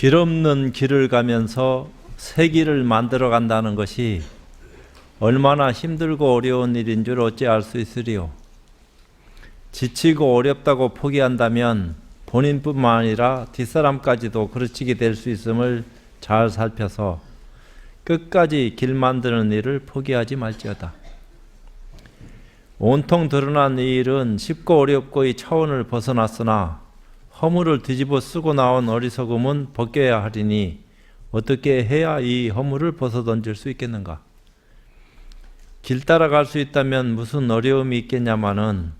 길 없는 길을 가면서 새 길을 만들어 간다는 것이 얼마나 힘들고 어려운 일인 줄 어찌 알 수 있으리요. 지치고 어렵다고 포기한다면 본인뿐만 아니라 뒷사람까지도 그르치게 될 수 있음을 잘 살펴서 끝까지 길 만드는 일을 포기하지 말지어다. 온통 드러난 이 일은 쉽고 어렵고의 차원을 벗어났으나 허물을 뒤집어 쓰고 나온 어리석음은 벗겨야 하리니 어떻게 해야 이 허물을 벗어 던질 수 있겠는가? 길 따라갈 수 있다면 무슨 어려움이 있겠냐마는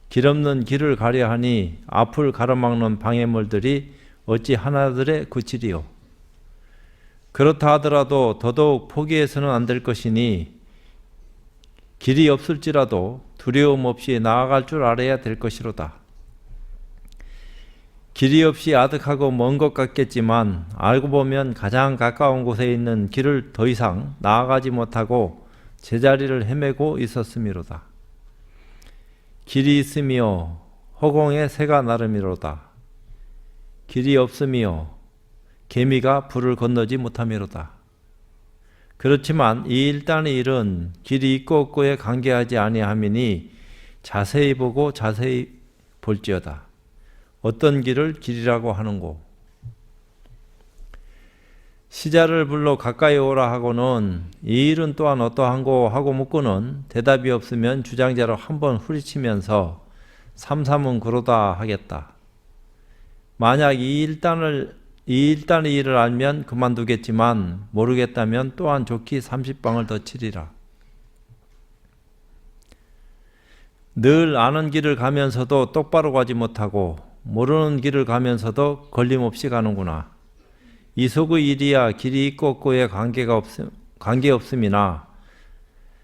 길 없는 길을 가려 하니 앞을 가로막는 방해물들이 어찌 하나둘에 그치리요. 그렇다 하더라도 더더욱 포기해서는 안 될 것이니 길이 없을지라도 두려움 없이 나아갈 줄 알아야 될 것이로다. 길이 없이 아득하고 먼 것 같겠지만 알고 보면 가장 가까운 곳에 있는 길을 더 이상 나아가지 못하고 제자리를 헤매고 있었음이로다. 길이 있으며 허공에 새가 나름이로다. 길이 없으며 개미가 불을 건너지 못함이로다. 그렇지만 이 일단의 일은 길이 있고 없고에 관계하지 아니함이니 자세히 보고 자세히 볼지어다. 어떤 길을 길이라고 하는고? 시자를 불러 가까이 오라 하고는 이 일은 또한 어떠한고 하고 묻고는 대답이 없으면 주장자로 한번 후리치면서 삼삼은 그러다 하겠다. 만약 이 일단의 일을 알면 그만두겠지만 모르겠다면 또한 좋기 30방을 더 치리라. 늘 아는 길을 가면서도 똑바로 가지 못하고 모르는 길을 가면서도 걸림없이 가는구나. 이 속의 일이야 길이 있고 없고에 관계없음이나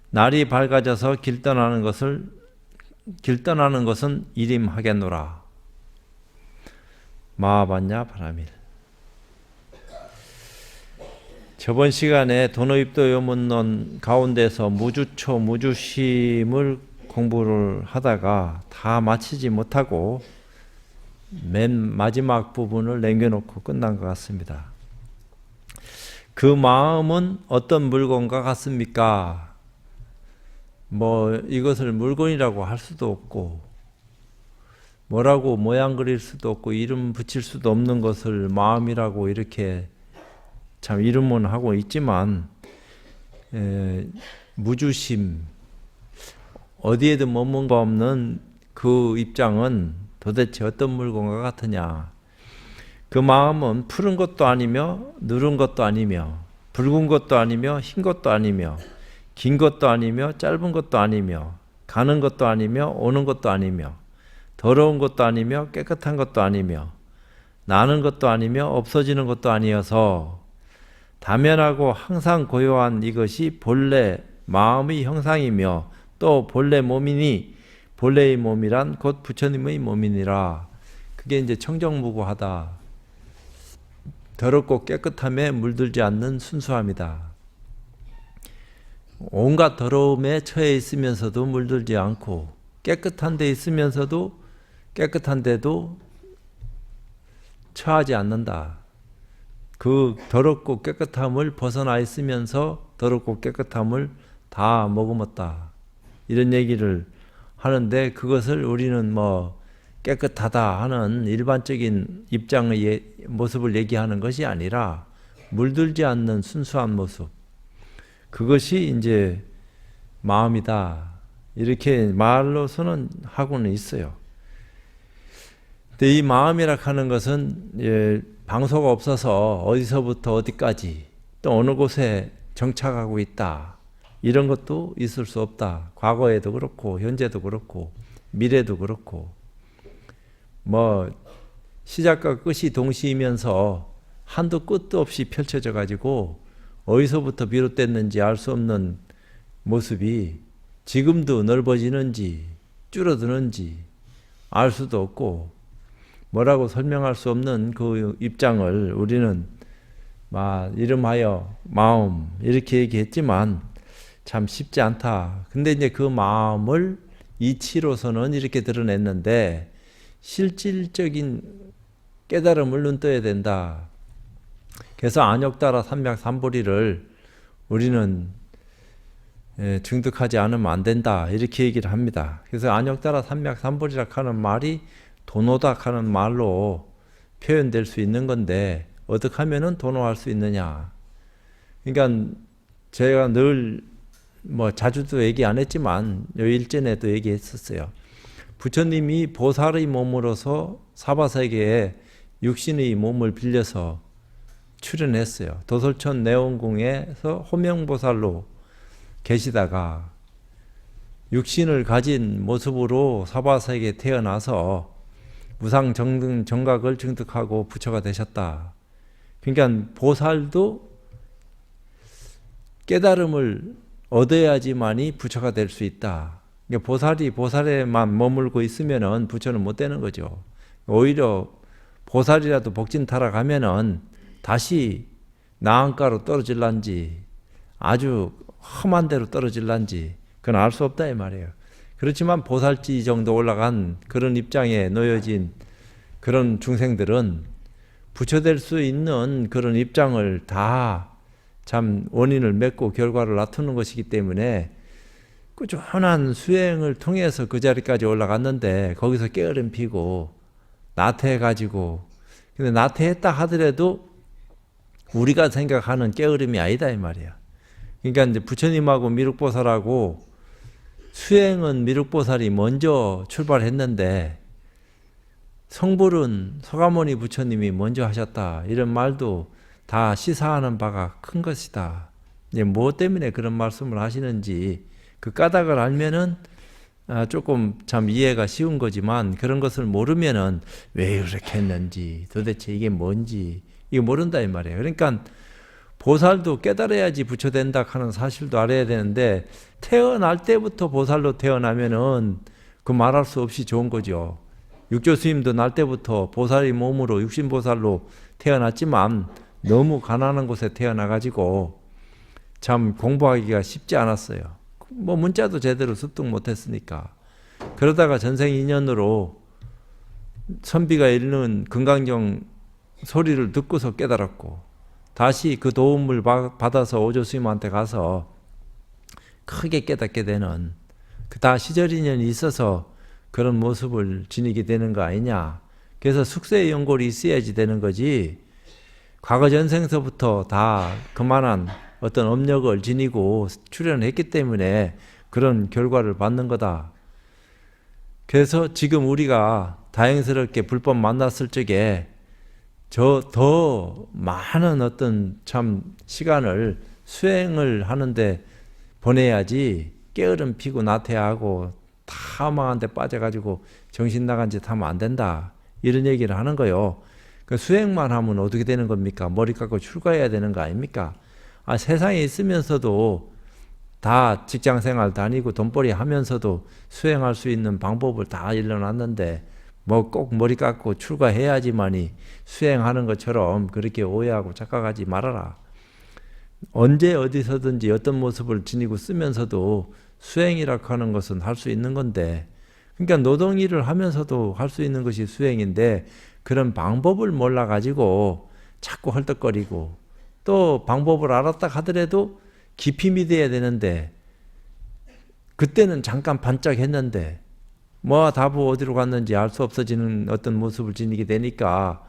날이 밝아져서 길 떠나는 것은 일임하겠노라. 마하반야 바라밀. 저번 시간에 도노입도 요문론 가운데서 무주초 무주심을 공부를 하다가 다 마치지 못하고 맨 마지막 부분을 남겨놓고 끝난 것 같습니다. 그 마음은 어떤 물건과 같습니까? 이것을 물건이라고 할 수도 없고 뭐라고 모양 그릴 수도 없고 이름 붙일 수도 없는 것을 마음이라고 이렇게 참 이름은 하고 있지만 무주심, 어디에도 머문 바 없는 그 입장은 도대체 어떤 물건과 같으냐? 그 마음은 푸른 것도 아니며 누른 것도 아니며 붉은 것도 아니며 흰 것도 아니며 긴 것도 아니며 짧은 것도 아니며 가는 것도 아니며 오는 것도 아니며 더러운 것도 아니며 깨끗한 것도 아니며 나는 것도 아니며 없어지는 것도 아니어서 다면하고 항상 고요한 이것이 본래 마음의 형상이며 또 본래 몸이니 본래의 몸이란 곧 부처님의 몸이니라. 그게 이제 청정무구하다. 더럽고 깨끗함에 물들지 않는 순수함이다. 온갖 더러움에 처해 있으면서도 물들지 않고 깨끗한 데 있으면서도 깨끗한데도 처하지 않는다. 그 더럽고 깨끗함을 벗어나 있으면서 더럽고 깨끗함을 다 머금었다. 이런 얘기를 하는데 그것을 우리는 깨끗하다 하는 일반적인 입장의 모습을 얘기하는 것이 아니라 물들지 않는 순수한 모습. 그것이 이제 마음이다. 이렇게 말로서는 하고는 있어요. 근데 이 마음이라 하는 것은 방소가 없어서 어디서부터 어디까지 또 어느 곳에 정착하고 있다. 이런 것도 있을 수 없다. 과거에도 그렇고 현재도 그렇고 미래도 그렇고 시작과 끝이 동시이면서 한도 끝도 없이 펼쳐져 가지고 어디서부터 비롯됐는지 알 수 없는 모습이 지금도 넓어지는지 줄어드는지 알 수도 없고 뭐라고 설명할 수 없는 그 입장을 우리는 이름하여 마음 이렇게 얘기했지만 참 쉽지 않다. 근데 이제 그 마음을 이치로서는 이렇게 드러냈는데 실질적인 깨달음을 눈떠야 된다. 그래서 안욕따라 삼맥삼보리를 우리는 증득하지 않으면 안 된다 이렇게 얘기를 합니다. 그래서 안욕따라 삼맥삼보리라 하는 말이 도노다 하는 말로 표현될 수 있는 건데 어떻게 하면은 도노할 수 있느냐. 그러니까 제가 늘 자주도 얘기 안 했지만 요 일전에도 얘기했었어요. 부처님이 보살의 몸으로서 사바세계에 육신의 몸을 빌려서 출연했어요. 도솔천 내원궁에서 호명보살로 계시다가 육신을 가진 모습으로 사바세계에 태어나서 무상정등 정각을 증득하고 부처가 되셨다. 그러니까 보살도 깨달음을 얻어야지만이 부처가 될 수 있다. 그러니까 보살이 보살에만 머물고 있으면은 부처는 못 되는 거죠. 오히려 보살이라도 복진 타락하면은 다시 나한가로 떨어질란지 아주 험한 데로 떨어질란지 그건 알 수 없다 이 말이에요. 그렇지만 보살지 정도 올라간 그런 입장에 놓여진 그런 중생들은 부처될 수 있는 그런 입장을 다 참 원인을 맺고 결과를 나타내는 것이기 때문에 꾸준한 수행을 통해서 그 자리까지 올라갔는데 거기서 깨어름 피고 나태해가지고 근데 나태했다 하더라도 우리가 생각하는 깨어름이 아니다 이 말이야. 그러니까 이제 부처님하고 미륵보살하고 수행은 미륵보살이 먼저 출발했는데 성불은 서가모니 부처님이 먼저 하셨다 이런 말도 다 시사하는 바가 큰 것이다. 이제 무엇 때문에 그런 말씀을 하시는지 그 까닭을 알면은 조금 참 이해가 쉬운 거지만 그런 것을 모르면은 왜 이렇게 했는지 도대체 이게 뭔지 이거 모른다 이 말이에요. 그러니까 보살도 깨달아야지 부처 된다 하는 사실도 알아야 되는데 태어날 때부터 보살로 태어나면은 그 말할 수 없이 좋은 거죠. 육조 스님도 날 때부터 보살의 몸으로 육신보살로 태어났지만 너무 가난한 곳에 태어나가지고 참 공부하기가 쉽지 않았어요. 문자도 제대로 습득 못했으니까. 그러다가 전생 인연으로 선비가 읽는 금강경 소리를 듣고서 깨달았고 다시 그 도움을 받아서 오조 스님한테 가서 크게 깨닫게 되는 그 다 시절 인연이 있어서 그런 모습을 지니게 되는 거 아니냐. 그래서 숙세의 연골이 있어야지 되는 거지 과거 전생서부터 다 그만한 어떤 업력을 지니고 출연했기 때문에 그런 결과를 받는 거다. 그래서 지금 우리가 다행스럽게 불법 만났을 적에 더 많은 어떤 참 시간을 수행을 하는데 보내야지 깨어름 피고 나태하고 타망한 데 빠져가지고 정신 나간 짓 하면 안 된다. 이런 얘기를 하는 거요. 그 수행만 하면 어떻게 되는 겁니까? 머리 깎고 출가해야 되는 거 아닙니까? 세상에 있으면서도 다 직장생활 다니고 돈벌이 하면서도 수행할 수 있는 방법을 다 일러놨는데 꼭 머리 깎고 출가해야지만이 수행하는 것처럼 그렇게 오해하고 착각하지 말아라. 언제 어디서든지 어떤 모습을 지니고 쓰면서도 수행이라고 하는 것은 할 수 있는 건데 그러니까 노동일을 하면서도 할 수 있는 것이 수행인데 그런 방법을 몰라가지고 자꾸 헐떡거리고 또 방법을 알았다 하더라도 깊이 믿어야 되는데 그때는 잠깐 반짝했는데 다보 어디로 갔는지 알 수 없어지는 어떤 모습을 지니게 되니까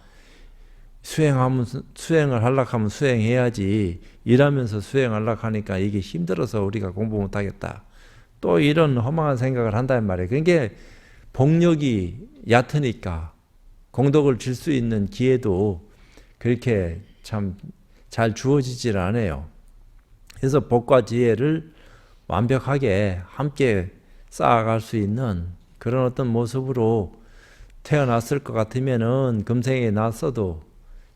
수행을 하려고 하면 수행해야지 일하면서 수행하려고 하니까 이게 힘들어서 우리가 공부 못하겠다. 또 이런 허망한 생각을 한단 말이에요. 그러니까 복력이 얕으니까 공덕을 줄 수 있는 기회도 그렇게 참 잘 주어지질 않아요. 그래서 복과 지혜를 완벽하게 함께 쌓아갈 수 있는 그런 어떤 모습으로 태어났을 것 같으면은 금생에 났어도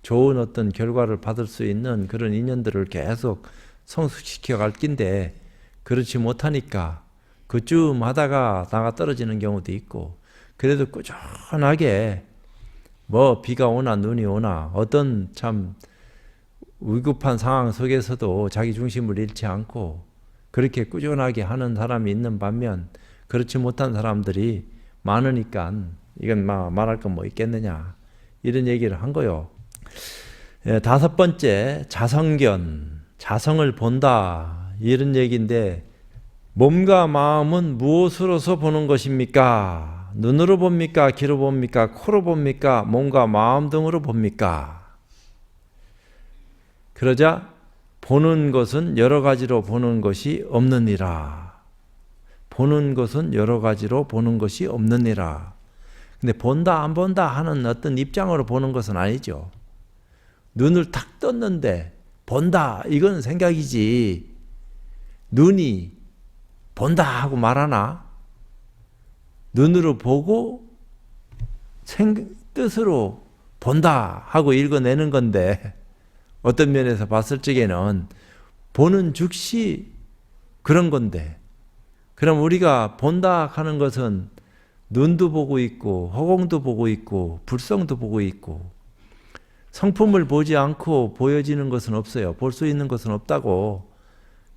좋은 어떤 결과를 받을 수 있는 그런 인연들을 계속 성숙시켜 갈 낀데 그렇지 못하니까 그쯤 하다가 나가 떨어지는 경우도 있고 그래도 꾸준하게 비가 오나 눈이 오나 어떤 참 위급한 상황 속에서도 자기 중심을 잃지 않고 그렇게 꾸준하게 하는 사람이 있는 반면 그렇지 못한 사람들이 많으니까 이건 말할 건 뭐 있겠느냐 이런 얘기를 한 거요. 다섯 번째, 자성견, 자성을 본다, 이런 얘기인데, 몸과 마음은 무엇으로서 보는 것입니까? 눈으로 봅니까? 귀로 봅니까? 코로 봅니까? 몸과 마음 등으로 봅니까? 그러자 보는 것은 여러 가지로 보는 것이 없느니라. 보는 것은 여러 가지로 보는 것이 없느니라. 근데 본다 안 본다 하는 어떤 입장으로 보는 것은 아니죠. 눈을 탁 떴는데 본다, 이건 생각이지. 눈이 본다 하고 말하나? 눈으로 보고 뜻으로 본다 하고 읽어내는 건데, 어떤 면에서 봤을 적에는 보는 즉시 그런 건데, 그럼 우리가 본다 하는 것은 눈도 보고 있고 허공도 보고 있고 불성도 보고 있고, 성품을 보지 않고 보여지는 것은 없어요. 볼 수 있는 것은 없다고.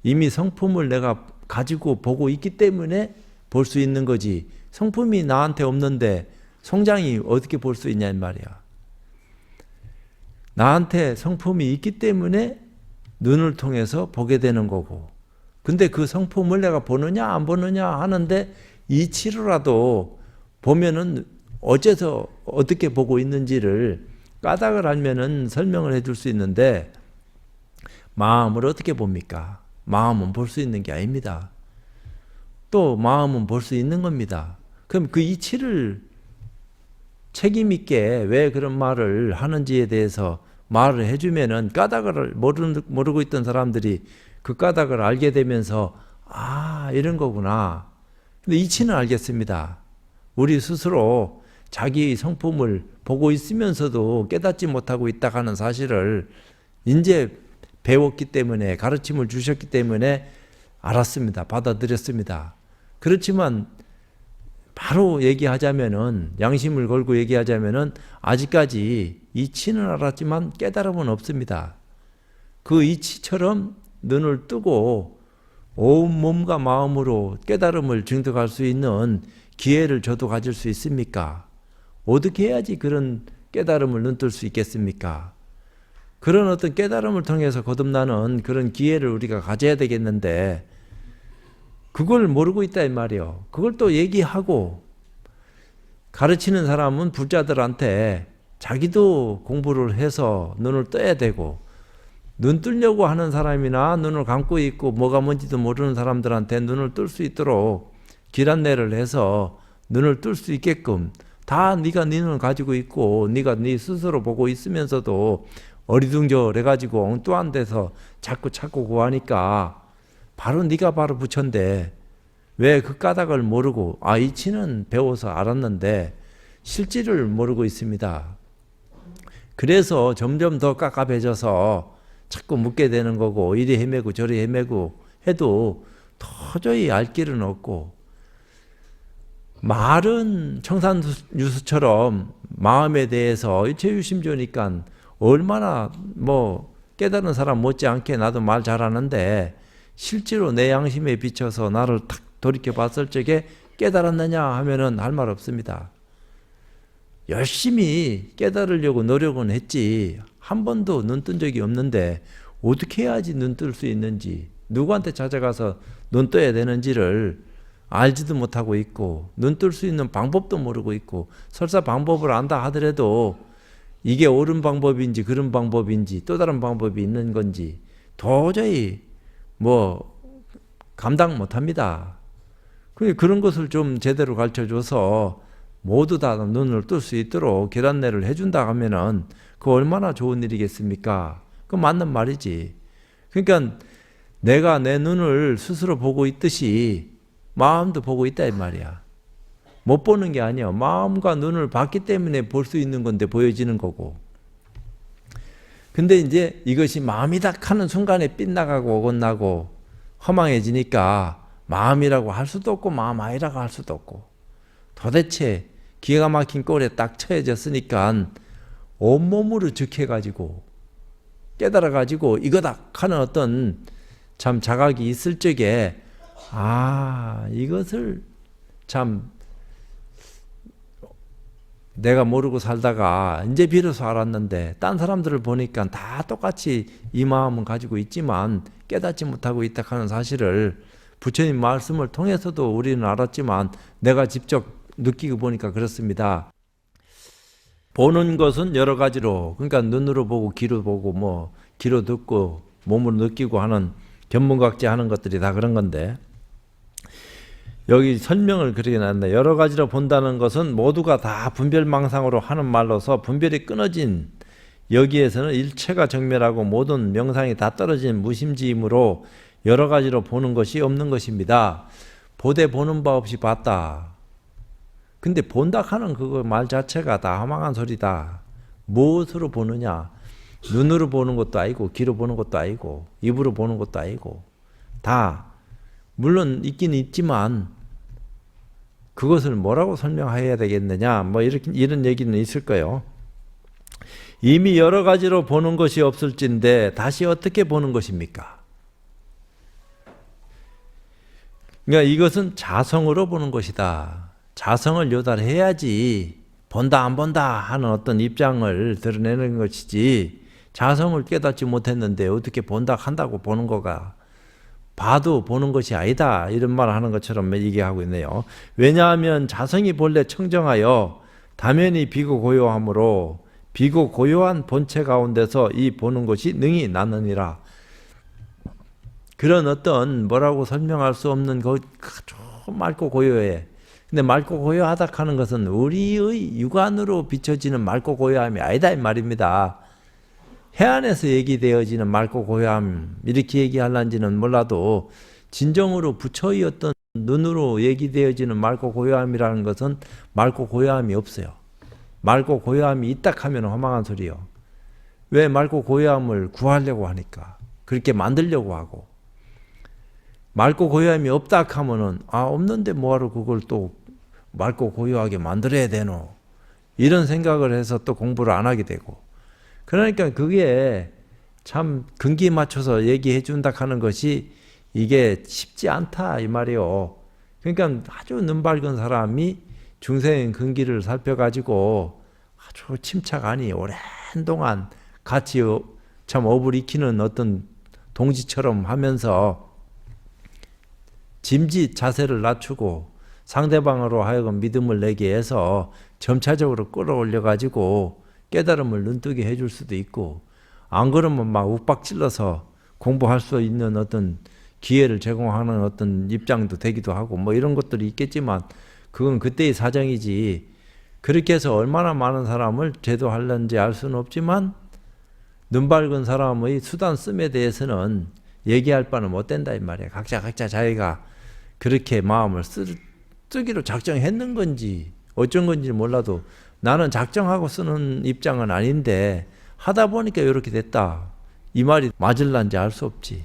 이미 성품을 내가 가지고 보고 있기 때문에 볼 수 있는 거지, 성품이 나한테 없는데 송장이 어떻게 볼 수 있냐 이 말이야. 나한테 성품이 있기 때문에 눈을 통해서 보게 되는 거고, 근데 그 성품을 내가 보느냐 안 보느냐 하는데 이치로라도 보면은 어째서 어떻게 보고 있는지를 까닭을 알면은 설명을 해줄 수 있는데, 마음을 어떻게 봅니까? 마음은 볼 수 있는 게 아닙니다. 또 마음은 볼 수 있는 겁니다. 그럼 그 이치를 책임 있게 왜 그런 말을 하는지에 대해서 말을 해주면은, 까닭을 모르고 있던 사람들이 그 까닭을 알게 되면서 아, 이런 거구나. 근데 이치는 알겠습니다. 우리 스스로 자기 성품을 보고 있으면서도 깨닫지 못하고 있다 하는 사실을 이제 배웠기 때문에, 가르침을 주셨기 때문에 알았습니다. 받아들였습니다. 그렇지만 바로 얘기하자면은, 양심을 걸고 얘기하자면은 아직까지 이치는 알았지만 깨달음은 없습니다. 그 이치처럼 눈을 뜨고 온 몸과 마음으로 깨달음을 증득할 수 있는 기회를 저도 가질 수 있습니까? 어떻게 해야지 그런 깨달음을 눈뜰 수 있겠습니까? 그런 어떤 깨달음을 통해서 거듭나는 그런 기회를 우리가 가져야 되겠는데, 그걸 모르고 있다 이 말이요. 그걸 또 얘기하고, 가르치는 사람은 불자들한테 자기도 공부를 해서 눈을 떠야 되고, 눈 뜨려고 하는 사람이나 눈을 감고 있고 뭐가 뭔지도 모르는 사람들한테 눈을 뜰 수 있도록 길 안내를 해서 눈을 뜰 수 있게끔, 다 네가 네 눈을 가지고 있고 네가 네 스스로 보고 있으면서도 어리둥절해가지고 엉뚱한 데서 자꾸 찾고 구하니까 바로 네가 바로 부처인데, 왜 그 까닭을 모르고, 아, 이치는 배워서 알았는데 실질을 모르고 있습니다. 그래서 점점 더 깝깝해져서 자꾸 묻게 되는 거고, 이리 헤매고 저리 헤매고 해도 도저히 알 길은 없고, 말은 청산유수처럼 마음에 대해서 일체유심조니까 얼마나 뭐 깨달은 사람 못지않게 나도 말 잘하는데, 실제로 내 양심에 비춰서 나를 탁 돌이켜 봤을 적에 깨달았느냐 하면은 할 말 없습니다. 열심히 깨달으려고 노력은 했지 한 번도 눈 뜬 적이 없는데, 어떻게 해야지 눈 뜰 수 있는지, 누구한테 찾아가서 눈 떠야 되는지를 알지도 못하고 있고, 눈 뜰 수 있는 방법도 모르고 있고, 설사 방법을 안다 하더라도 이게 옳은 방법인지 그런 방법인지 또 다른 방법이 있는 건지 도저히 뭐 감당 못합니다. 그런 것을 좀 제대로 가르쳐줘서 모두 다 눈을 뜰 수 있도록 길 안내를 해준다 하면은 그 얼마나 좋은 일이겠습니까? 그 맞는 말이지. 그러니까 내가 내 눈을 스스로 보고 있듯이 마음도 보고 있다 이 말이야. 못 보는 게 아니야. 마음과 눈을 봤기 때문에 볼 수 있는 건데 보여지는 거고. 근데 이제 이것이 마음이다 하는 순간에 빗나가고 어긋나고 허망해지니까 마음이라고 할 수도 없고 마음 아니라고 할 수도 없고, 도대체 기가 막힌 꼴에 딱 처해졌으니까 온몸으로 즉해가지고 깨달아가지고 이거다 하는 어떤 참 자각이 있을 적에, 아, 이것을 참 내가 모르고 살다가 이제 비로소 알았는데 딴 사람들을 보니까 다 똑같이 이 마음은 가지고 있지만 깨닫지 못하고 있다 하는 사실을 부처님 말씀을 통해서도 우리는 알았지만 내가 직접 느끼고 보니까 그렇습니다. 보는 것은 여러 가지로, 그러니까 눈으로 보고 귀로 보고 뭐 귀로 듣고 몸으로 느끼고 하는 견문각제 하는 것들이 다 그런 건데, 여기 설명을 그렇게 놨네. 여러 가지로 본다는 것은 모두가 다 분별망상으로 하는 말로서 분별이 끊어진, 여기에서는 일체가 정멸하고 모든 명상이 다 떨어진 무심지임으로 여러 가지로 보는 것이 없는 것입니다. 보되 보는 바 없이 봤다. 근데 본다 하는 그거 말 자체가 다 허망한 소리다. 무엇으로 보느냐? 눈으로 보는 것도 아니고 귀로 보는 것도 아니고 입으로 보는 것도 아니고, 다 물론 있긴 있지만 그것을 뭐라고 설명해야 되겠느냐, 뭐 이런 얘기는 있을 거예요. 이미 여러 가지로 보는 것이 없을진데 다시 어떻게 보는 것입니까? 그러니까 이것은 자성으로 보는 것이다. 자성을 요달해야지 본다 안 본다 하는 어떤 입장을 드러내는 것이지, 자성을 깨닫지 못했는데 어떻게 본다 한다고 보는 거가 봐도 보는 것이 아니다, 이런 말 하는 것처럼 얘기하고 있네요. 왜냐하면 자성이 본래 청정하여 다면이 비고 고요하므로 비고 고요한 본체 가운데서 이 보는 것이 능히 나느니라. 그런 어떤 뭐라고 설명할 수 없는 좀 맑고 고요해. 근데 맑고 고요하다 하는 것은 우리의 육안으로 비춰지는 맑고 고요함이 아니다 이 말입니다. 해안에서 얘기되어지는 맑고 고요함 이렇게 얘기할런지는 몰라도 진정으로 부처의 어떤 눈으로 얘기되어지는 맑고 고요함이라는 것은 맑고 고요함이 없어요. 맑고 고요함이 있다 하면 허망한 소리요. 왜 맑고 고요함을 구하려고 하니까, 그렇게 만들려고 하고, 맑고 고요함이 없다 하면은 없는데 뭐하러 그걸 또 맑고 고요하게 만들어야 되노, 이런 생각을 해서 또 공부를 안 하게 되고, 그러니까 그게 참 근기에 맞춰서 얘기해 준다 하는 것이 이게 쉽지 않다 이 말이요. 그러니까 아주 눈 밝은 사람이 중생 근기를 살펴가지고 아주 침착하니 오랜 동안 같이 참 업을 익히는 어떤 동지처럼 하면서 짐짓 자세를 낮추고 상대방으로 하여금 믿음을 내게 해서 점차적으로 끌어올려가지고 깨달음을 눈뜨게 해줄 수도 있고, 안 그러면 막 욱박질러서 공부할 수 있는 어떤 기회를 제공하는 어떤 입장도 되기도 하고 뭐 이런 것들이 있겠지만, 그건 그때의 사정이지 그렇게 해서 얼마나 많은 사람을 제도하려는지 알 수는 없지만, 눈 밝은 사람의 수단 씀에 대해서는 얘기할 바는 못 된다 이 말이야. 각자 자기가 그렇게 마음을 쓰기로 작정했는 건지 어쩐 건지 몰라도 나는 작정하고 쓰는 입장은 아닌데 하다 보니까 이렇게 됐다, 이 말이 맞을란지 알 수 없지.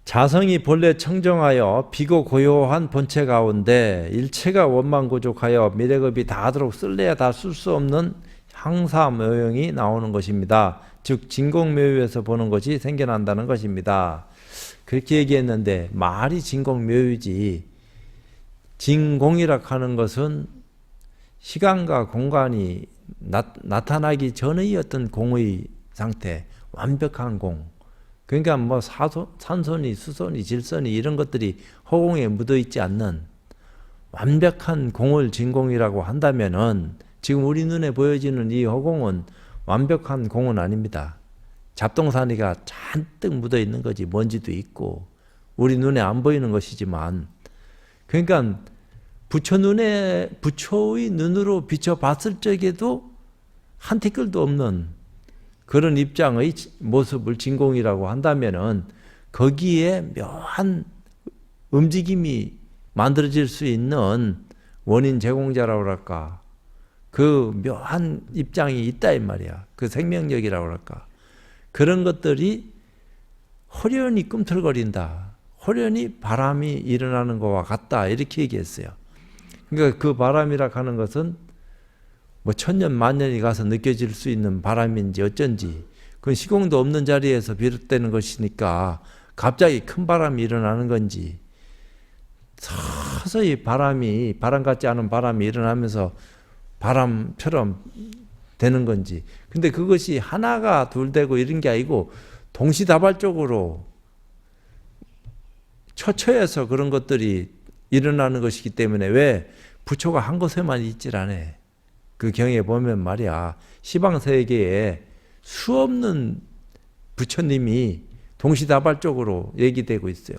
자성이 본래 청정하여 비고 고요한 본체 가운데 일체가 원만고족하여 미래급이 다하도록 쓸래야 다 쓸 수 없는 항사묘형이 나오는 것입니다. 즉 진공묘유에서 보는 것이 생겨난다는 것입니다. 그렇게 얘기했는데 말이 진공묘유지, 진공이라 하는 것은 시간과 공간이 나타나기 전의 어떤 공의 상태, 완벽한 공. 그러니까 뭐 산소니 수소니 질소니 이런 것들이 허공에 묻어 있지 않는 완벽한 공을 진공이라고 한다면은, 지금 우리 눈에 보여지는 이 허공은 완벽한 공은 아닙니다. 잡동사니가 잔뜩 묻어 있는 거지. 먼지도 있고 우리 눈에 안 보이는 것이지만, 그러니까 부처의 눈으로 비춰봤을 적에도 한 티끌도 없는 그런 입장의 모습을 진공이라고 한다면은, 거기에 묘한 움직임이 만들어질 수 있는 원인 제공자라고 할까, 그 묘한 입장이 있다 이 말이야. 그 생명력이라고 할까, 그런 것들이 호련히 꿈틀거린다, 호련히 바람이 일어나는 것과 같다, 이렇게 얘기했어요. 그러니까 그 바람이라 하는 것은 뭐 천년 만년이 가서 느껴질 수 있는 바람인지 어쩐지, 그건 시공도 없는 자리에서 비롯되는 것이니까 갑자기 큰 바람이 일어나는 건지, 서서히 바람 같지 않은 바람이 일어나면서 바람처럼 되는 건지. 근데 그것이 하나가 둘 되고 이런 게 아니고 동시다발적으로 처처해서 그런 것들이 일어나는 것이기 때문에 왜 부처가 한 곳에만 있질 않아. 그 경에 보면 말이야, 시방세계에 수없는 부처님이 동시다발적으로 얘기되고 있어요.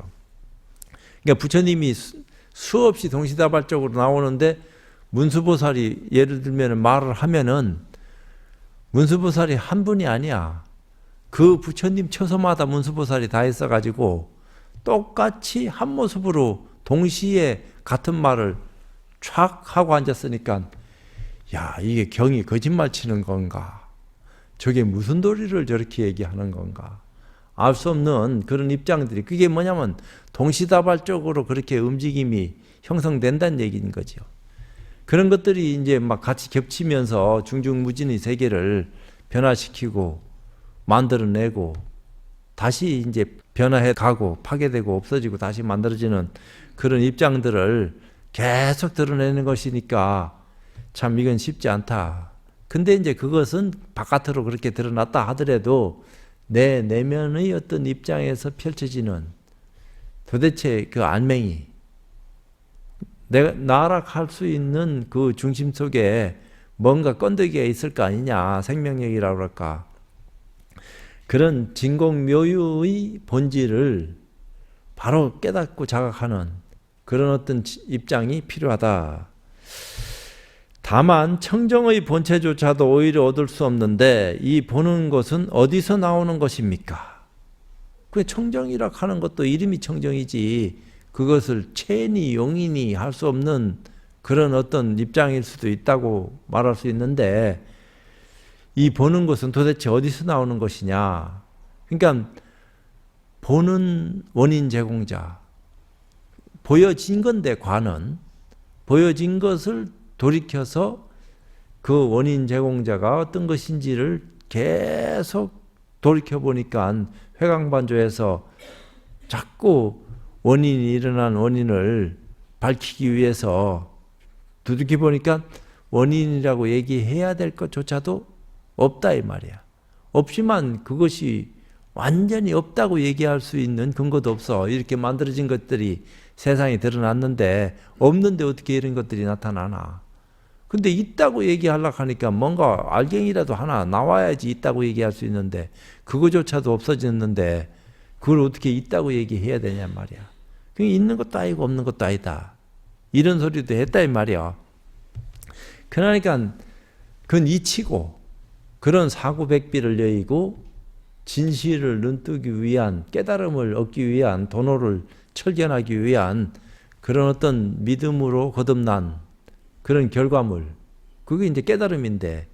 그러니까 부처님이 수없이 동시다발적으로 나오는데 문수보살이 예를 들면 말을 하면은 문수보살이 한 분이 아니야. 그 부처님 처소마다 문수보살이 다 있어가지고 똑같이 한 모습으로 동시에 같은 말을 촥 하고 앉았으니까 야, 이게 경이 거짓말 치는 건가? 저게 무슨 도리를 저렇게 얘기하는 건가? 알 수 없는 그런 입장들이, 그게 뭐냐면 동시다발적으로 그렇게 움직임이 형성된다는 얘기인 거죠. 그런 것들이 이제 막 같이 겹치면서 중중무진의 세계를 변화시키고 만들어내고 다시 이제 변화해 가고 파괴되고 없어지고 다시 만들어지는 그런 입장들을 계속 드러내는 것이니까 참 이건 쉽지 않다. 근데 이제 그것은 바깥으로 그렇게 드러났다 하더라도 내 내면의 어떤 입장에서 펼쳐지는 도대체 그 안맹이, 내가 나락할 수 있는 그 중심 속에 뭔가 건더기가 있을 거 아니냐, 생명력이라고 할까. 그런 진공묘유의 본질을 바로 깨닫고 자각하는 그런 어떤 입장이 필요하다. 다만 청정의 본체조차도 오히려 얻을 수 없는데 이 보는 것은 어디서 나오는 것입니까? 그 청정이라 하는 것도 이름이 청정이지 그것을 체니 용인이 할 수 없는 그런 어떤 입장일 수도 있다고 말할 수 있는데, 이 보는 것은 도대체 어디서 나오는 것이냐. 그러니까 보는 원인 제공자, 보여진 건데 관은 보여진 것을 돌이켜서 그 원인 제공자가 어떤 것인지를 계속 돌이켜보니까 회광반조해서 자꾸 원인이 일어난 원인을 밝히기 위해서 두둑해보니까 원인이라고 얘기해야 될 것조차도 없다 이 말이야. 없지만 그것이 완전히 없다고 얘기할 수 있는 근거도 없어. 이렇게 만들어진 것들이 세상에 드러났는데 없는데 어떻게 이런 것들이 나타나나. 근데 있다고 얘기하려고 하니까 뭔가 알갱이라도 하나 나와야지 있다고 얘기할 수 있는데 그거조차도 없어졌는데 그걸 어떻게 있다고 얘기해야 되냐 말이야. 그게 있는 것도 아니고 없는 것도 아니다. 이런 소리도 했다 이 말이야. 그러니까 그건 이치고 그런 사구백비를 여의고 진실을 눈뜨기 위한, 깨달음을 얻기 위한, 도노를 철견하기 위한 그런 어떤 믿음으로 거듭난 그런 결과물, 그게 이제 깨달음인데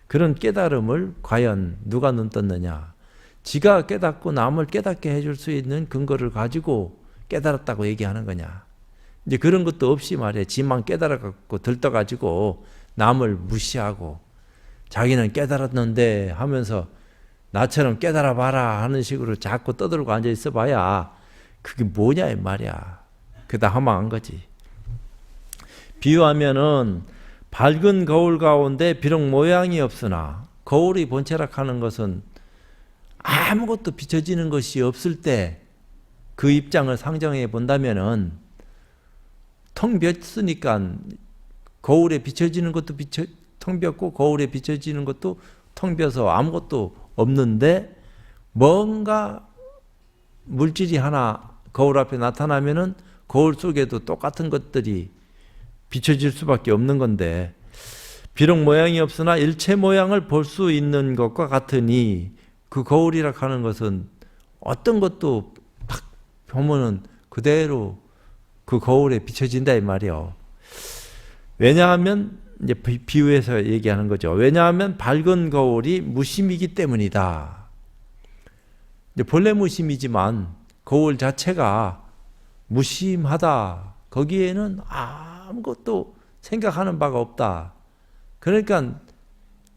그런 깨달음을 과연 누가 눈 떴느냐. 지가 깨닫고 남을 깨닫게 해줄 수 있는 근거를 가지고 깨달았다고 얘기하는 거냐. 이제 그런 것도 없이 말이야. 지만 깨달아갖고 들떠가지고 남을 무시하고 자기는 깨달았는데 하면서 나처럼 깨달아봐라 하는 식으로 자꾸 떠들고 앉아있어 봐야 그게 뭐냐 이 말이야. 그다 허망한 거지. 비유하면은 밝은 거울 가운데 비록 모양이 없으나, 거울이 본체락하는 것은 아무것도 비춰지는 것이 없을 때 그 입장을 상정해 본다면은 텅 비었으니까 거울에 비춰지는 것도 텅 비었고 거울에 비춰지는 것도 텅 비어서 아무것도 없는데 뭔가 물질이 하나 거울 앞에 나타나면은 거울 속에도 똑같은 것들이 비춰질 수밖에 없는 건데, 비록 모양이 없으나 일체 모양을 볼 수 있는 것과 같으니 그 거울이라 하는 것은 어떤 것도 딱 보면은 그대로 그 거울에 비춰진다 이 말이요. 왜냐하면 이제 비유해서 얘기하는 거죠. 왜냐하면 밝은 거울이 무심이기 때문이다. 이제 본래 무심이지만 거울 자체가 무심하다. 거기에는 아무것도 생각하는 바가 없다. 그러니까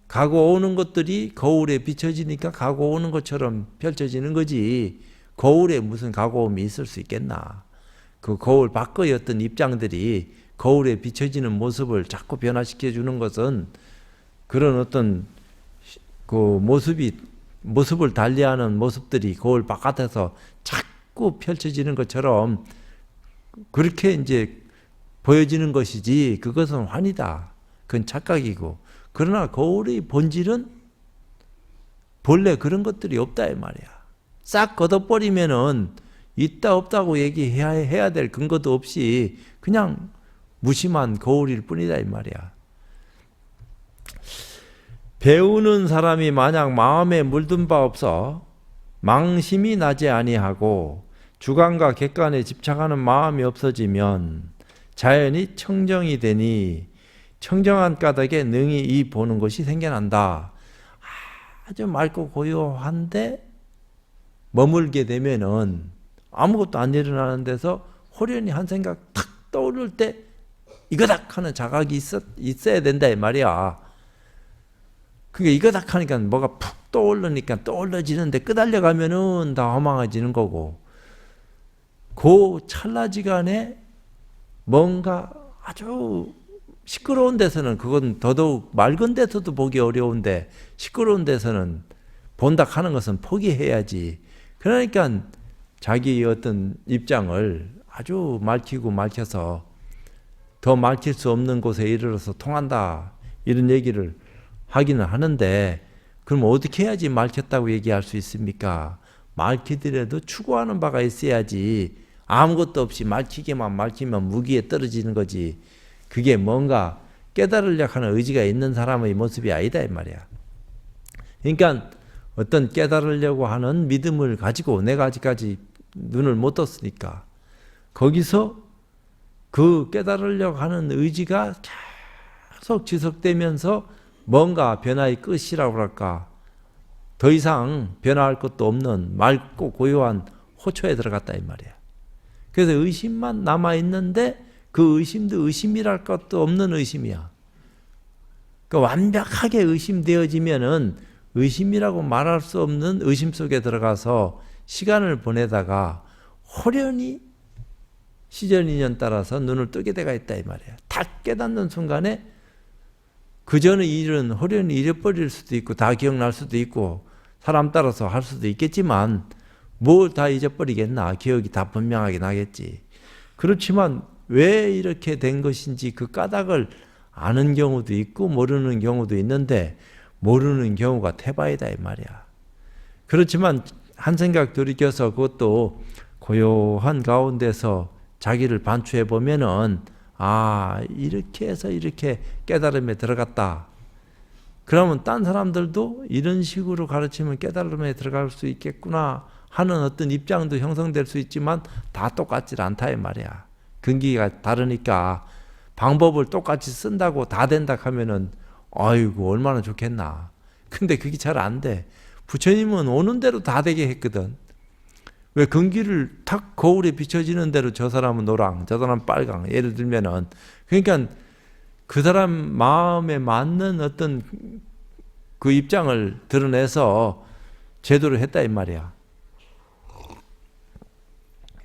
가고 오는 것들이 거울에 비춰지니까 가고 오는 것처럼 펼쳐지는 거지 거울에 무슨 가고옴이 있을 수 있겠나. 그 거울 밖의 어떤 입장들이 거울에 비춰지는 모습을 자꾸 변화시켜 주는 것은 그런 어떤 그 모습을 달리하는 모습들이 거울 바깥에서 자꾸 펼쳐지는 것처럼 그렇게 이제 보여지는 것이지 그것은 환이다. 그건 착각이고. 그러나 거울의 본질은 본래 그런 것들이 없다 이 말이야. 싹 걷어버리면은 있다 없다고 얘기해야 될 근거도 없이 그냥 무심한 거울일 뿐이다 이 말이야. 배우는 사람이 만약 마음에 물든 바 없어 망심이 나지 아니하고 주관과 객관에 집착하는 마음이 없어지면 자연히 청정이 되니 청정한 까닭에 능히 이 보는 것이 생겨난다. 아주 맑고 고요한데 머물게 되면은 아무것도 안 일어나는 데서 호련히 한 생각 탁 떠오를 때 이거다 하는 자각이 있어야 된다 이 말이야. 그게 이거다 하니까 뭐가 푹 떠오르니까 떠올라지는데 끄달려가면은 다 허망해지는 거고, 그 찰나지간에 뭔가 아주 시끄러운 데서는 그건 더더욱 맑은 데서도 보기 어려운데 시끄러운 데서는 본다 하는 것은 포기해야지. 그러니까 자기의 어떤 입장을 아주 맑히고 맑혀서 더 맑힐 수 없는 곳에 이르러서 통한다 이런 얘기를 하기는 하는데, 그럼 어떻게 해야지 맑혔다고 얘기할 수 있습니까? 맑히더라도 추구하는 바가 있어야지. 아무것도 없이 맑히면 무기에 떨어지는 거지. 그게 뭔가 깨달으려고 하는 의지가 있는 사람의 모습이 아니다 이 말이야. 그러니까 어떤 깨달으려고 하는 믿음을 가지고 내가 아직까지 눈을 못 떴으니까 거기서 그 깨달으려고 하는 의지가 계속 지속되면서 뭔가 변화의 끝이라고 할까, 더 이상 변화할 것도 없는 맑고 고요한 호초에 들어갔다 이 말이야. 그래서 의심만 남아있는데 그 의심도 의심이랄 것도 없는 의심이야. 그러니까 완벽하게 의심되어지면은 의심이라고 말할 수 없는 의심 속에 들어가서 시간을 보내다가 호련히 시절 인연 따라서 눈을 뜨게 돼가 있다 이 말이야. 다 깨닫는 순간에 그 전의 일은 호련히 잊어버릴 수도 있고 다 기억날 수도 있고 사람 따라서 할 수도 있겠지만 뭘 다 잊어버리겠나. 기억이 다 분명하게 나겠지. 그렇지만 왜 이렇게 된 것인지 그 까닭을 아는 경우도 있고 모르는 경우도 있는데 모르는 경우가 태바이다 이 말이야. 그렇지만 한 생각 돌이켜서 그것도 고요한 가운데서 자기를 반추해 보면은 이렇게 해서 이렇게 깨달음에 들어갔다. 그러면 딴 사람들도 이런 식으로 가르치면 깨달음에 들어갈 수 있겠구나 하는 어떤 입장도 형성될 수 있지만 다 똑같지 않다 이 말이야. 근기가 다르니까 방법을 똑같이 쓴다고 다 된다 하면은 아이고 얼마나 좋겠나. 근데 그게 잘 안 돼. 부처님은 오는 대로 다 되게 했거든. 왜 근기를 탁 거울에 비춰지는 대로 저 사람은 노랑, 저 사람은 빨강, 예를 들면은, 그러니까 그 사람 마음에 맞는 어떤 그 입장을 드러내서 제도를 했다 이 말이야.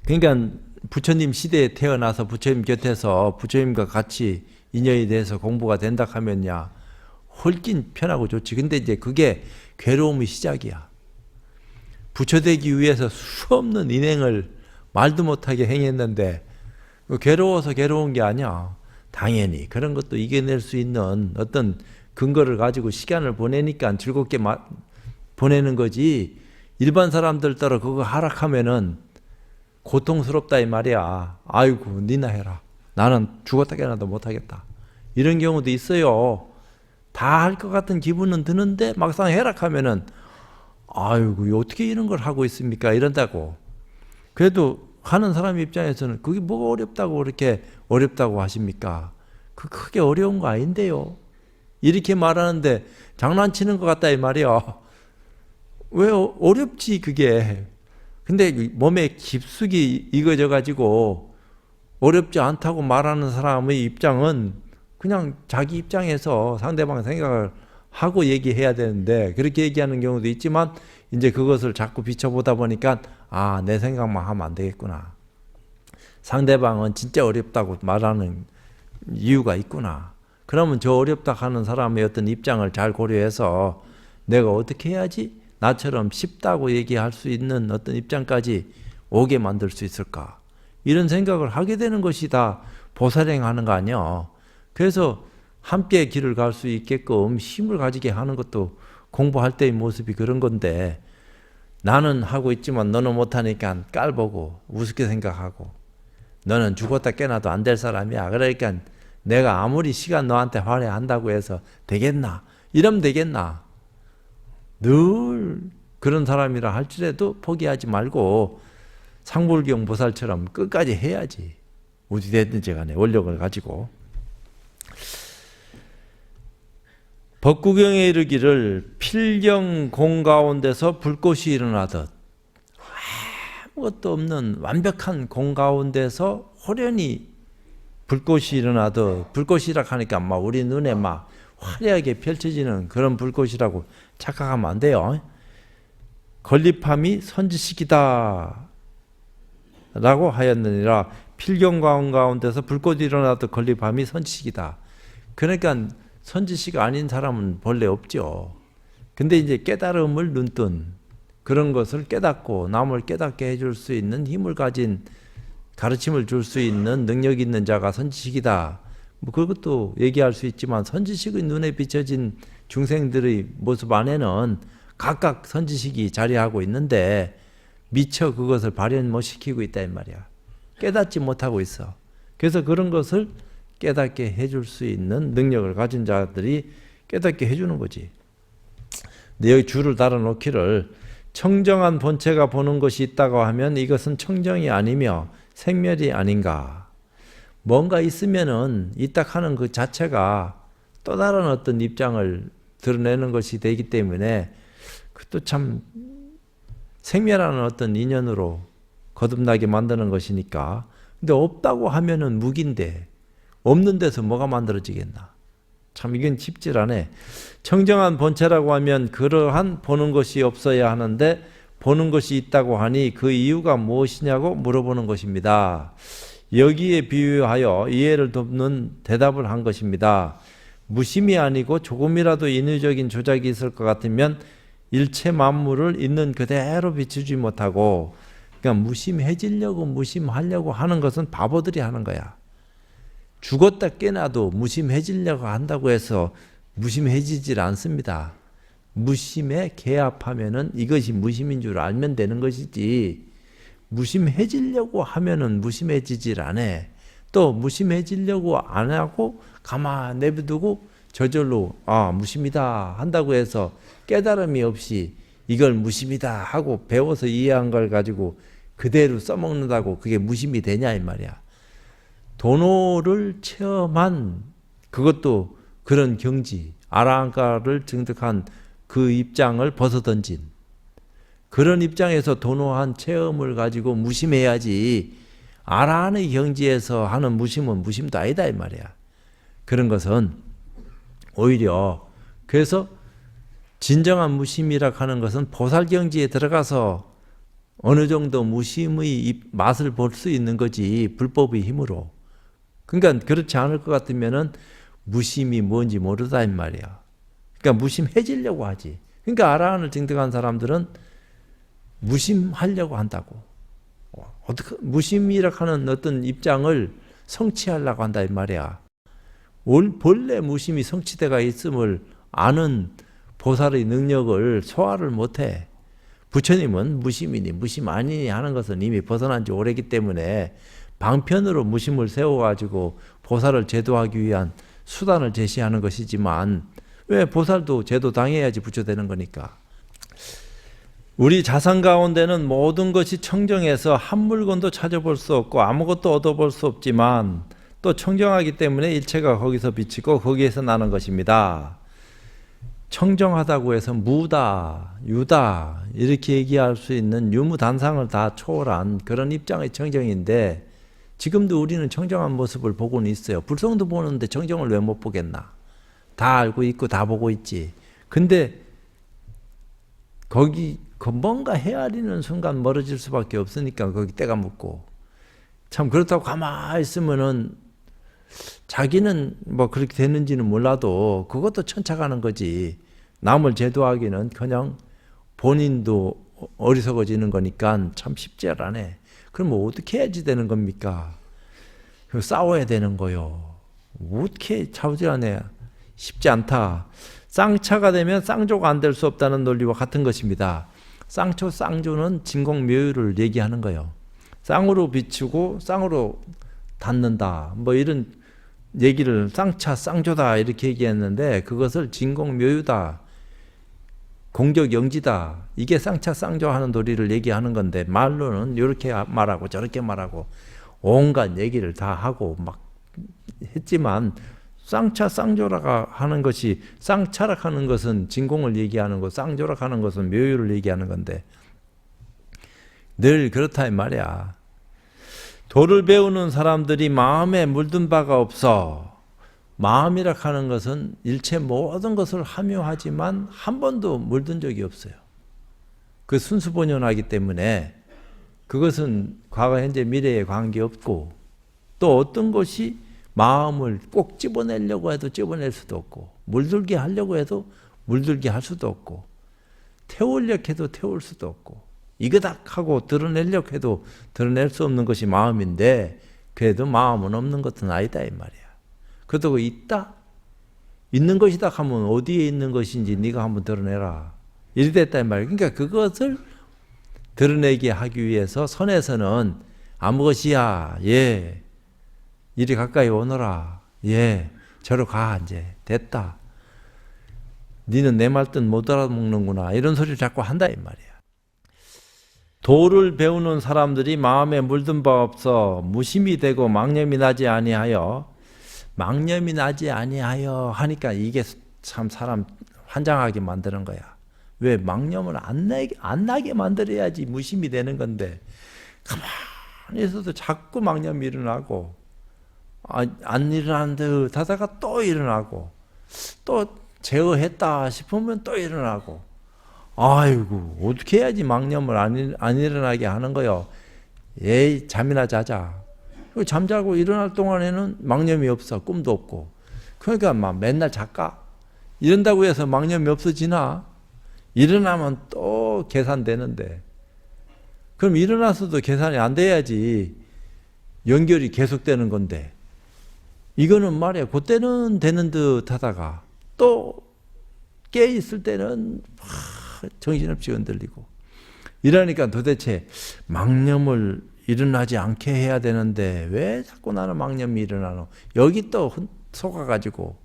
그러니까 부처님 시대에 태어나서 부처님 곁에서 부처님과 같이 인연이 돼서 공부가 된다 하면야 훨씬 편하고 좋지. 근데 이제 그게 괴로움의 시작이야. 부처되기 위해서 수없는 인행을 말도 못하게 행했는데 괴로워서 괴로운 게 아니야. 당연히 그런 것도 이겨낼 수 있는 어떤 근거를 가지고 시간을 보내니까 즐겁게 보내는 거지. 일반 사람들 따라 그거 하락하면은 고통스럽다 이 말이야. 아이고 니나 해라. 나는 죽었다 깨어나도 못하겠다. 이런 경우도 있어요. 다 할 것 같은 기분은 드는데 막상 해락하면은 아이고 어떻게 이런 걸 하고 있습니까? 이런다고. 그래도 하는 사람 입장에서는 그게 뭐가 어렵다고 그렇게 어렵다고 하십니까? 그 크게 어려운 거 아닌데요. 이렇게 말하는데 장난치는 것 같다 이 말이야. 왜 어렵지 그게. 근데 몸에 깊숙이 익어져 가지고 어렵지 않다고 말하는 사람의 입장은 그냥 자기 입장에서 상대방 생각을 하고 얘기해야 되는데 그렇게 얘기하는 경우도 있지만 이제 그것을 자꾸 비춰보다 보니까 내 생각만 하면 안 되겠구나. 상대방은 진짜 어렵다고 말하는 이유가 있구나. 그러면 저 어렵다 하는 사람의 어떤 입장을 잘 고려해서 내가 어떻게 해야지 나처럼 쉽다고 얘기할 수 있는 어떤 입장까지 오게 만들 수 있을까? 이런 생각을 하게 되는 것이 다 보살행하는 거 아니야. 그래서 함께 길을 갈 수 있게끔 힘을 가지게 하는 것도 공부할 때의 모습이 그런 건데, 나는 하고 있지만 너는 못하니까 깔보고 우습게 생각하고, 너는 죽었다 깨나도 안 될 사람이야. 그러니까 내가 아무리 시간 너한테 할애한다고 해서 되겠나? 이러면 되겠나? 늘 그런 사람이라 할지라도 포기하지 말고 상불경 보살처럼 끝까지 해야지. 어디 됐든지 간에 원력을 가지고. 법구경에 이르기를 필경 공 가운데서 불꽃이 일어나듯, 아무것도 없는 완벽한 공 가운데서 호련히 불꽃이 일어나듯, 불꽃이라 하니까 막 우리 눈에 막 화려하게 펼쳐지는 그런 불꽃이라고 착각하면 안 돼요. 건립함이 선지식이다 라고 하였느니라. 필경 가운데서 불꽃이 일어나듯 건립함이 선지식이다. 그러니까 선지식 아닌 사람은 본래 없죠. 근데 이제 깨달음을 눈뜬 그런 것을 깨닫고 남을 깨닫게 해줄 수 있는 힘을 가진, 가르침을 줄 수 있는 능력 있는 자가 선지식이다. 뭐 그것도 얘기할 수 있지만, 선지식의 눈에 비춰진 중생들의 모습 안에는 각각 선지식이 자리하고 있는데 미처 그것을 발현 못 시키고 있다 이 말이야. 깨닫지 못하고 있어. 그래서 그런 것을 깨닫게 해줄 수 있는 능력을 가진 자들이 깨닫게 해주는 거지. 근데 여기 줄을 달아놓기를, 청정한 본체가 보는 것이 있다고 하면 이것은 청정이 아니며 생멸이 아닌가. 뭔가 있으면은 있다 하는 그 자체가 또 다른 어떤 입장을 드러내는 것이 되기 때문에 그것도 참 생멸하는 어떤 인연으로 거듭나게 만드는 것이니까. 근데 없다고 하면은 무기인데 없는 데서 뭐가 만들어지겠나. 참 이건 쉽질 않네. 청정한 본체라고 하면 그러한 보는 것이 없어야 하는데 보는 것이 있다고 하니 그 이유가 무엇이냐고 물어보는 것입니다. 여기에 비유하여 이해를 돕는 대답을 한 것입니다. 무심이 아니고 조금이라도 인위적인 조작이 있을 것 같으면 일체 만물을 있는 그대로 비추지 못하고, 그러니까 무심해지려고 무심하려고 하는 것은 바보들이 하는 거야. 죽었다 깨나도 무심해지려고 한다고 해서 무심해지질 않습니다. 무심에 개합하면은 이것이 무심인 줄 알면 되는 것이지, 무심해지려고 하면은 무심해지질 않아. 또 무심해지려고 안 하고 가만 내버두고 저절로 무심이다 한다고 해서 깨달음이 없이 이걸 무심이다 하고 배워서 이해한 걸 가지고 그대로 써먹는다고 그게 무심이 되냐 이 말이야. 도노를 체험한, 그것도 그런 경지, 아라한가를 증득한 그 입장을 벗어던진 그런 입장에서 도노한 체험을 가지고 무심해야지, 아라한의 경지에서 하는 무심은 무심도 아니다 이 말이야. 그런 것은 오히려, 그래서 진정한 무심이라 하는 것은 보살경지에 들어가서 어느 정도 무심의 맛을 볼 수 있는 거지, 불법의 힘으로. 그러니까 그렇지 않을 것 같으면은 무심이 뭔지 모르다 이 말이야. 그러니까 무심해지려고 하지. 그러니까 아라한을 증득한 사람들은 무심하려고 한다고. 어떻게 무심이라 하는 어떤 입장을 성취하려고 한다 이 말이야. 본래 무심이 성취대가 있음을 아는 보살의 능력을 소화를 못해. 부처님은 무심이니 무심 아니니 하는 것은 이미 벗어난 지 오래기 때문에 방편으로 무심을 세워가지고 보살을 제도하기 위한 수단을 제시하는 것이지만, 왜 보살도 제도 당해야지 부처 되는 거니까. 우리 자산 가운데는 모든 것이 청정해서 한 물건도 찾아볼 수 없고 아무것도 얻어볼 수 없지만 또 청정하기 때문에 일체가 거기서 비치고 거기에서 나는 것입니다. 청정하다고 해서 무다, 유다 이렇게 얘기할 수 있는 유무단상을 다 초월한 그런 입장의 청정인데, 지금도 우리는 청정한 모습을 보고는 있어요. 불성도 보는데 청정을 왜 못 보겠나. 다 알고 있고 다 보고 있지. 근데 거기 뭔가 헤아리는 순간 멀어질 수밖에 없으니까 거기 때가 묻고, 참 그렇다고 가만히 있으면은 자기는 뭐 그렇게 되는지는 몰라도 그것도 천착하는 거지. 남을 제도하기는 그냥 본인도 어리석어지는 거니까 참 쉽지 않네. 그럼 뭐 어떻게 해야지 되는 겁니까? 싸워야 되는 거요. 어떻게 차우지하네. 쉽지 않다. 쌍차가 되면 쌍조가 안 될 수 없다는 논리와 같은 것입니다. 쌍초, 쌍조는 진공묘유를 얘기하는 거예요. 쌍으로 비추고 쌍으로 닿는다. 뭐 이런 얘기를 쌍차, 쌍조다 이렇게 얘기했는데 그것을 진공묘유다. 공격영지다. 이게 쌍차, 쌍조 하는 논리를 얘기하는 건데 말로는 이렇게 말하고 저렇게 말하고 온갖 얘기를 다 하고 막 했지만 쌍차, 쌍조라가 하는 것이 쌍차락 하는 것은 진공을 얘기하는 거, 쌍조락 하는 것은 묘유를 얘기하는 건데 늘 그렇다 이 말이야. 도를 배우는 사람들이 마음에 물든 바가 없어. 마음이라 하는 것은 일체 모든 것을 함유하지만 한 번도 물든 적이 없어요. 그 순수본연하기 때문에 그것은 과거, 현재, 미래에 관계없고 또 어떤 것이 마음을 꼭 집어내려고 해도 집어낼 수도 없고 물들게 하려고 해도 물들게 할 수도 없고 태우려고 해도 태울 수도 없고 이거닥 하고 드러내려고 해도 드러낼 수 없는 것이 마음인데 그래도 마음은 없는 것은 아니다 이 말이야. 그렇다고 있다? 있는 것이다 하면 어디에 있는 것인지 네가 한번 드러내라. 이리 됐다 이 말이야. 그러니까 그것을 드러내게 하기 위해서 선에서는 아무 것이야. 예. 이리 가까이 오너라. 예. 저로 가 이제. 됐다. 니는 내 말 뜻 못 알아먹는구나. 이런 소리를 자꾸 한다 이 말이야. 도를 배우는 사람들이 마음에 물든 바 없어 무심이 되고 망념이 나지 아니하여 망념이 나지 아니하여 하니까 이게 참 사람 환장하게 만드는 거야. 왜? 망념을 안 나게 만들어야지 무심이 되는 건데 가만히 있어도 자꾸 망념이 일어나고 안 일어나는 듯 하다가 또 일어나고 또 제어했다 싶으면 또 일어나고 아이고 어떻게 해야지 망념을 안 일어나게 하는 거요. 에이 잠이나 자자. 잠자고 일어날 동안에는 망념이 없어. 꿈도 없고. 그러니까 막 맨날 작가 이런다고 해서 망념이 없어지나? 일어나면 또 계산되는데 그럼 일어나서도 계산이 안 돼야지 연결이 계속되는 건데 이거는 말이야 그때는 되는 듯 하다가 또 깨있을 때는 정신없이 흔들리고 이러니까 도대체 망념을 일어나지 않게 해야 되는데 왜 자꾸 나는 망념이 일어나노? 여기 또 속아가지고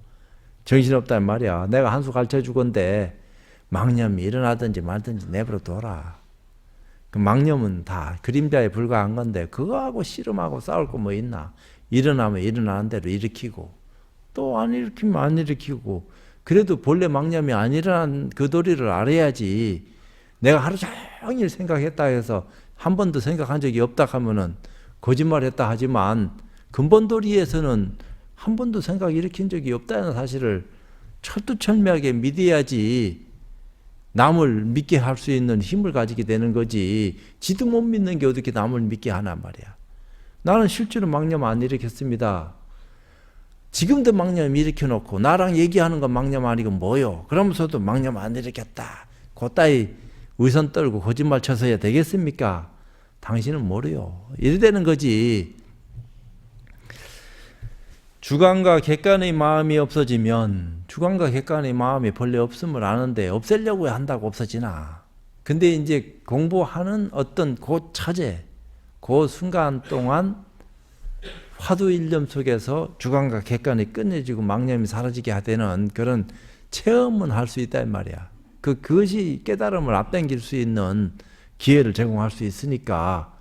정신없단 말이야. 내가 한 수 가르쳐주건데 망념이 일어나든지 말든지 내버려 둬라. 그 망념은 다 그림자에 불과한 건데 그거하고 씨름하고 싸울 거 뭐 있나? 일어나면 일어나는 대로 일으키고 또 안 일으키면 안 일으키고 그래도 본래 망념이 안 일어난 그 도리를 알아야지. 내가 하루 종일 생각했다 해서 한 번도 생각한 적이 없다 하면은 거짓말했다 하지만 근본 도리에서는 한 번도 생각 일으킨 적이 없다는 사실을 철두철미하게 믿어야지 남을 믿게 할 수 있는 힘을 가지게 되는 거지. 지도 못 믿는 게 어떻게 남을 믿게 하나 말이야. 나는 실제로 망념 안 일으켰습니다. 지금도 망념 일으켜놓고 나랑 얘기하는 건 망념 아니고 뭐요? 그러면서도 망념 안 일으켰다. 그따위 의선 떨고 거짓말 쳐서야 되겠습니까? 당신은 모르요. 이래 되는 거지. 주관과 객관의 마음이 없어지면 주관과 객관의 마음이 본래 없음을 아는데 없애려고 한다고 없어지나. 근데 이제 공부하는 어떤 그 차제, 그 순간 동안 화두 일념 속에서 주관과 객관이 끝내지고 망념이 사라지게 되는 그런 체험은 할 수 있다 이 말이야. 그것이 깨달음을 앞당길 수 있는 기회를 제공할 수 있으니까.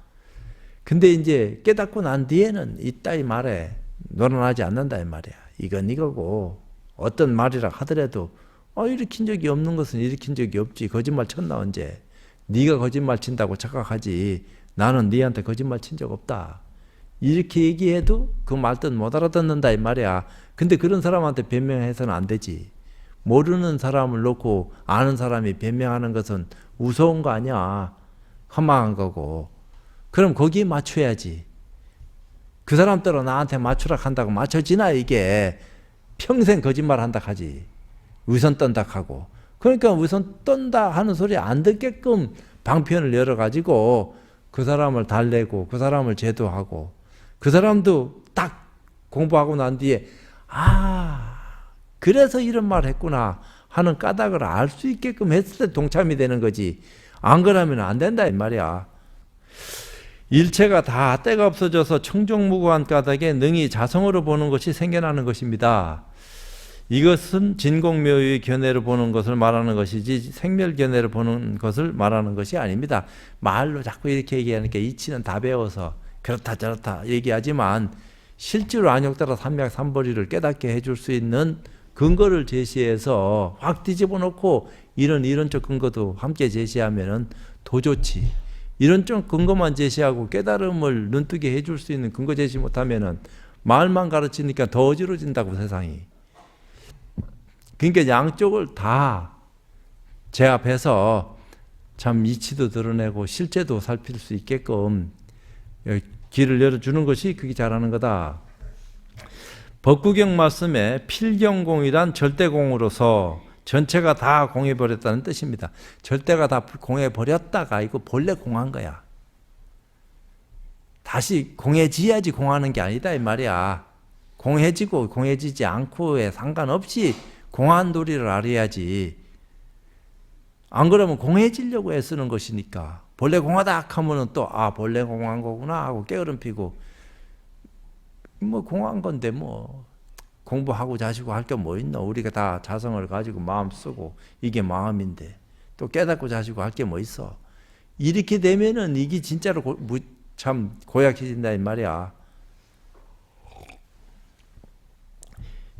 근데 이제 깨닫고 난 뒤에는 이따위 말에 놀아나지 않는다 이 말이야. 이건 이거고 어떤 말이라 하더라도 일으킨 적이 없는 것은 일으킨 적이 없지. 거짓말 쳤나 언제. 네가 거짓말 친다고 착각하지. 나는 네한테 거짓말 친 적 없다. 이렇게 얘기해도 그 말뜻 못 알아듣는다 이 말이야. 근데 그런 사람한테 변명해서는 안 되지. 모르는 사람을 놓고 아는 사람이 변명하는 것은 우스운 거 아니야. 허망한 거고. 그럼 거기에 맞춰야지. 그 사람들은 나한테 맞추라 한다고 맞춰지나 이게. 평생 거짓말 한다 하지. 위선 떤다 하고. 그러니까 위선 떤다 하는 소리 안 듣게끔 방편을 열어가지고 그 사람을 달래고 그 사람을 제도하고 그 사람도 딱 공부하고 난 뒤에 그래서 이런 말 했구나 하는 까닭을 알 수 있게끔 했을 때 동참이 되는 거지. 안 그러면 안 된다 이 말이야. 일체가 다 때가 없어져서 청정무구한 까닭에 능히 자성으로 보는 것이 생겨나는 것입니다. 이것은 진공묘유의 견해를 보는 것을 말하는 것이지 생멸견해를 보는 것을 말하는 것이 아닙니다. 말로 자꾸 이렇게 얘기하니까 이치는 다 배워서 그렇다 저렇다 얘기하지만 실제로 안욕따라 삼맥삼벌이를 깨닫게 해줄 수 있는 근거를 제시해서 확 뒤집어 놓고 이론적 근거도 함께 제시하면은 더 좋지. 이론적 근거만 제시하고 깨달음을 눈뜨게 해줄 수 있는 근거 제시 못하면은 말만 가르치니까 더 어지러진다고 세상이. 그러니까 양쪽을 다 제압해서 참 이치도 드러내고 실제도 살필 수 있게끔 길을 열어주는 것이 그게 잘하는 거다. 법구경 말씀에 필경공이란 절대공으로서 전체가 다 공해버렸다는 뜻입니다. 절대가 다 공해버렸다가 이거 본래 공한 거야. 다시 공해지야지 공하는 게 아니다 이 말이야. 공해지고 공해지지 않고에 상관없이 공한 도리를 알아야지. 안 그러면 공해지려고 애쓰는 것이니까. 본래 공하다 하면은 또 본래 공한 거구나 하고 깨어름 피고 공한 건데 공부하고 자시고 할 게 뭐 있노. 우리가 다 자성을 가지고 마음 쓰고 이게 마음인데 또 깨닫고 자시고 할 게 뭐 있어. 이렇게 되면은 이게 진짜로 참 고약해진다 이 말이야.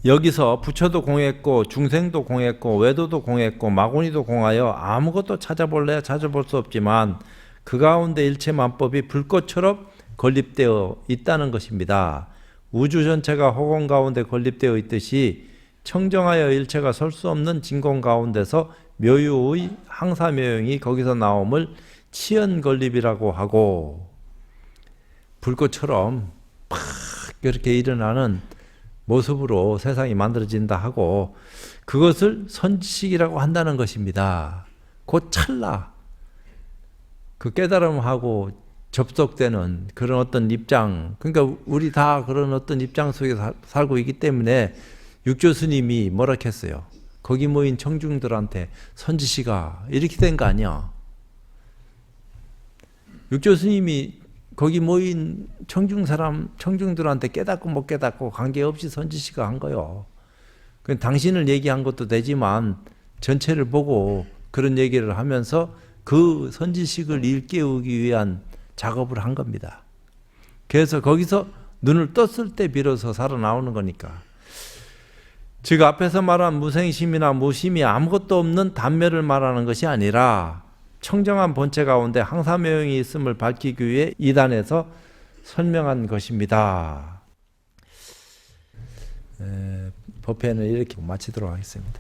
여기서 부처도 공했고 중생도 공했고 외도도 공했고 마구니도 공하여 아무것도 찾아볼래야 찾아볼 수 없지만 그 가운데 일체만법이 불꽃처럼 건립되어 있다는 것입니다. 우주 전체가 허공 가운데 건립되어 있듯이 청정하여 일체가 설 수 없는 진공 가운데서 묘유의 항사묘용이 거기서 나옴을 치연건립이라고 하고 불꽃처럼 팍 이렇게 일어나는 모습으로 세상이 만들어진다 하고 그것을 선지식이라고 한다는 것입니다. 그 찰나 그 깨달음하고 접속되는 그런 어떤 입장, 그러니까 우리 다 그런 어떤 입장 속에 살고 있기 때문에 육조 스님이 뭐라 했어요? 거기 모인 청중들한테 선지시가 이렇게 된 거 아니야. 육조 스님이 거기 모인 청중들한테 깨닫고 못 깨닫고 관계없이 선지시가 한 거요. 당신을 얘기한 것도 되지만 전체를 보고 그런 얘기를 하면서 그 선지식을 일깨우기 위한 작업을 한 겁니다. 그래서 거기서 눈을 떴을 때 비로소 살아나오는 거니까. 즉 앞에서 말한 무생심이나 무심이 아무것도 없는 단멸을 말하는 것이 아니라 청정한 본체 가운데 항사묘용이 있음을 밝히기 위해 이단에서 설명한 것입니다. 법회는 이렇게 마치도록 하겠습니다.